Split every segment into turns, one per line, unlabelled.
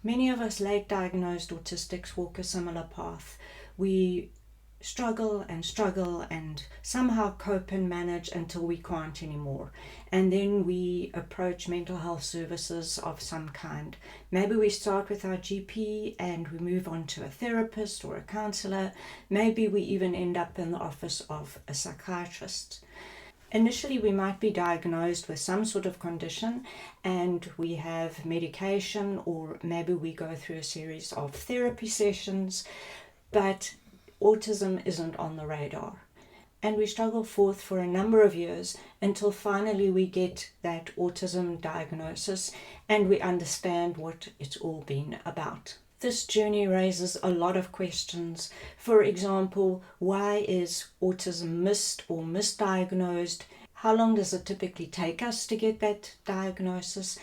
Many of us late diagnosed autistics walk a similar path. We struggle and somehow cope and manage until we can't anymore. And then we approach mental health services of some kind. Maybe we start with our GP and we move on to a therapist or a counselor. Maybe we even end up in the office of a psychiatrist. Initially, we might be diagnosed with some sort of condition and we have medication, or maybe we go through a series of therapy sessions, but autism isn't on the radar. And we struggle forth for a number of years until finally we get that autism diagnosis and we understand what it's all been about. This journey raises a lot of questions. For example, why is autism missed or misdiagnosed? How long does it typically take us to get that diagnosis?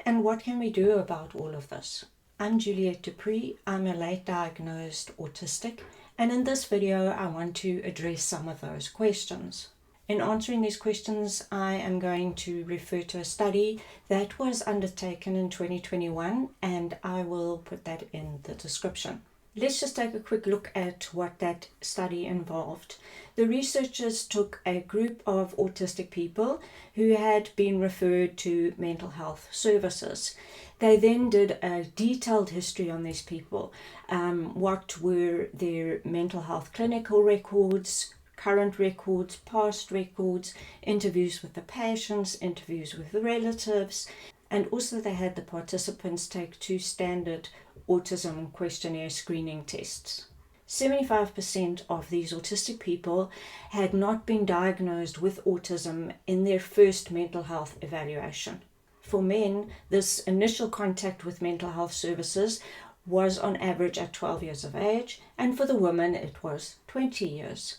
And what can we do about all of this? I'm Juliette Dupree. I'm a late diagnosed autistic, and in this video I want to address some of those questions. In answering these questions, I am going to refer to a study that was undertaken in 2021, and I will put that in the description. Let's just take a quick look at what that study involved. The researchers took a group of autistic people who had been referred to mental health services. They then did a detailed history on these people. What were their mental health clinical records, current records, past records, interviews with the patients, interviews with the relatives, and also they had the participants take 2 standard autism questionnaire screening tests. 75% of these autistic people had not been diagnosed with autism in their first mental health evaluation. For men, this initial contact with mental health services was on average at 12 years of age, and for the women it was 20 years.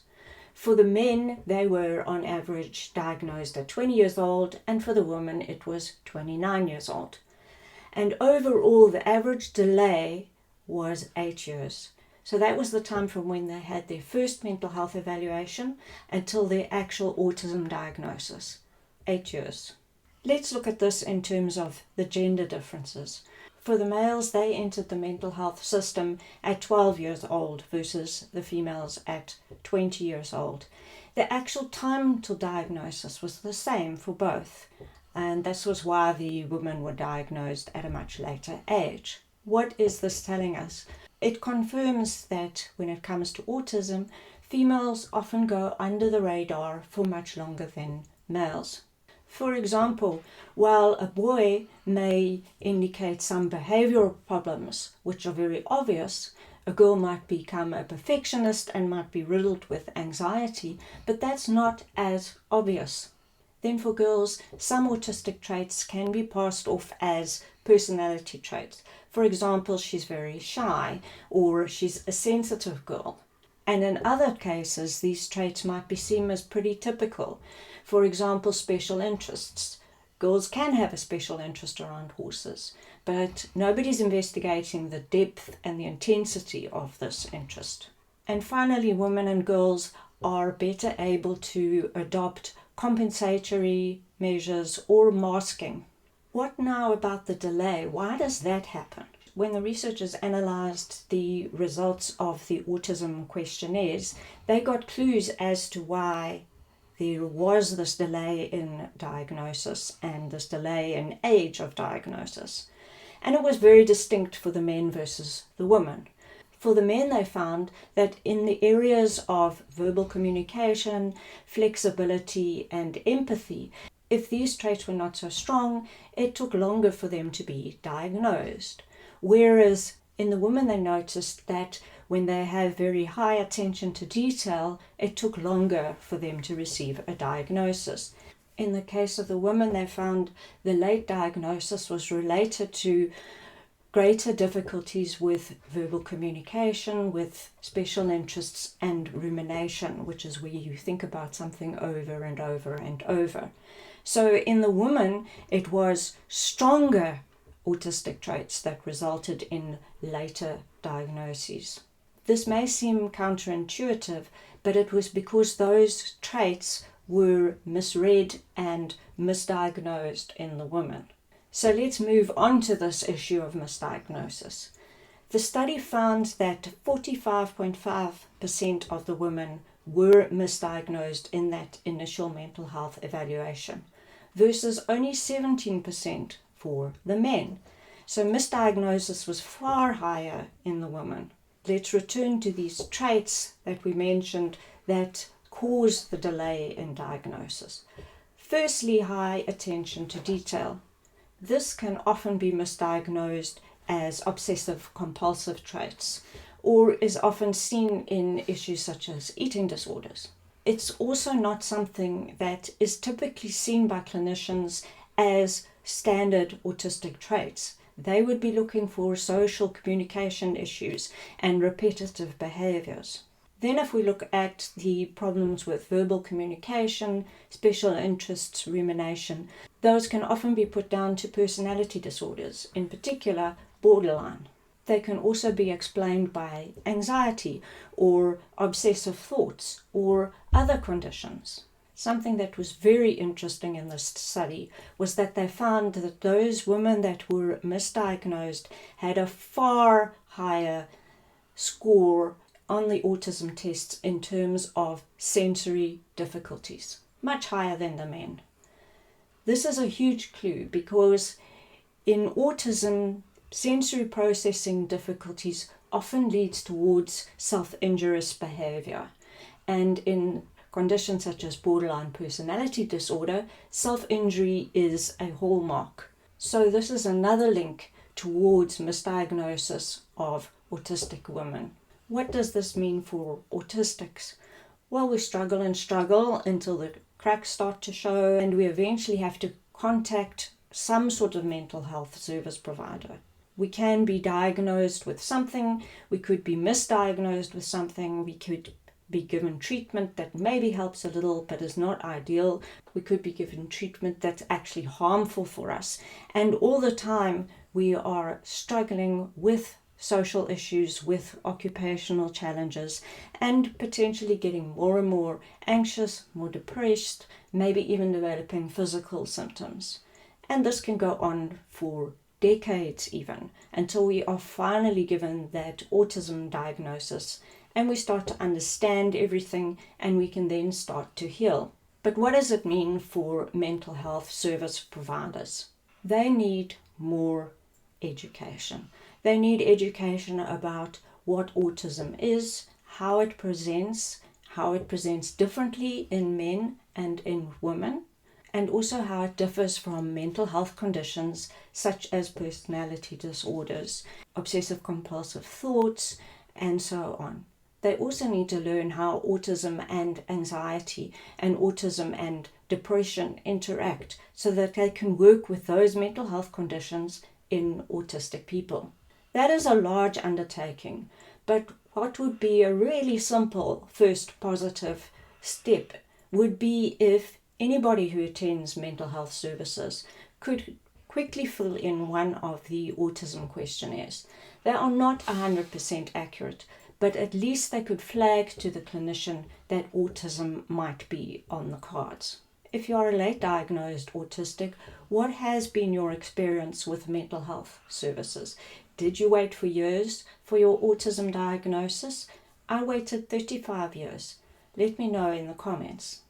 For the men, they were on average diagnosed at 20 years old, and for the women it was 29 years old. And overall, the average delay was 8 years. So that was the time from when they had their first mental health evaluation until their actual autism diagnosis. 8 years. Let's look at this in terms of the gender differences. For the males, they entered the mental health system at 12 years old versus the females at 20 years old. The actual time to diagnosis was the same for both, and this was why the women were diagnosed at a much later age. What is this telling us? It confirms that when it comes to autism, females often go under the radar for much longer than males. For example, while a boy may indicate some behavioral problems which are very obvious, a girl might become a perfectionist and might be riddled with anxiety, but that's not as obvious. Then for girls, some autistic traits can be passed off as personality traits. For example, she's very shy, or she's a sensitive girl. And in other cases, these traits might be seen as pretty typical. For example, special interests. Girls can have a special interest around horses, but nobody's investigating the depth and the intensity of this interest. And finally, women and girls are better able to adopt compensatory measures or masking. What now about the delay? Why does that happen? When the researchers analysed the results of the autism questionnaires, they got clues as to why there was this delay in diagnosis and this delay in age of diagnosis. And it was very distinct for the men versus the women. For the men, they found that in the areas of verbal communication, flexibility, and empathy, if these traits were not so strong, it took longer for them to be diagnosed. Whereas in the women, they noticed that when they have very high attention to detail, it took longer for them to receive a diagnosis. In the case of the women, they found the late diagnosis was related to greater difficulties with verbal communication, with special interests and rumination, which is where you think about something over and over and over. So in the woman, it was stronger autistic traits that resulted in later diagnoses. This may seem counterintuitive, but it was because those traits were misread and misdiagnosed in the woman. So let's move on to this issue of misdiagnosis. The study found that 45.5% of the women were misdiagnosed in that initial mental health evaluation versus only 17% for the men. So misdiagnosis was far higher in the women. Let's return to these traits that we mentioned that cause the delay in diagnosis. Firstly, high attention to detail. This can often be misdiagnosed as obsessive compulsive traits, or is often seen in issues such as eating disorders. It's also not something that is typically seen by clinicians as standard autistic traits. They would be looking for social communication issues and repetitive behaviors. Then if we look at the problems with verbal communication, special interests, rumination, those can often be put down to personality disorders, in particular borderline. They can also be explained by anxiety or obsessive thoughts or other conditions. Something that was very interesting in this study was that they found that those women that were misdiagnosed had a far higher score on the autism tests in terms of sensory difficulties, much higher than the men. This is a huge clue because in autism, sensory processing difficulties often leads towards self-injurious behavior, and in conditions such as borderline personality disorder, self-injury is a hallmark. So this is another link towards misdiagnosis of autistic women. What does this mean for autistics? Well, we struggle until the cracks start to show, and we eventually have to contact some sort of mental health service provider. We can be diagnosed with something, we could be misdiagnosed with something, we could be given treatment that maybe helps a little but is not ideal. We could be given treatment that's actually harmful for us. And all the time we are struggling with social issues, with occupational challenges, and potentially getting more and more anxious, more depressed, maybe even developing physical symptoms. And this can go on for decades even, until we are finally given that autism diagnosis and we start to understand everything and we can then start to heal. But what does it mean for mental health service providers? They need more education. They need education about what autism is, how it presents differently in men and in women, and also how it differs from mental health conditions such as personality disorders, obsessive compulsive thoughts, and so on. They also need to learn how autism and anxiety and autism and depression interact so that they can work with those mental health conditions in autistic people. That is a large undertaking, but what would be a really simple first positive step would be if anybody who attends mental health services could quickly fill in one of the autism questionnaires. They are not 100% accurate, but at least they could flag to the clinician that autism might be on the cards. If you are a late diagnosed autistic, what has been your experience with mental health services? Did you wait for years for your autism diagnosis? I waited 35 years. Let me know in the comments.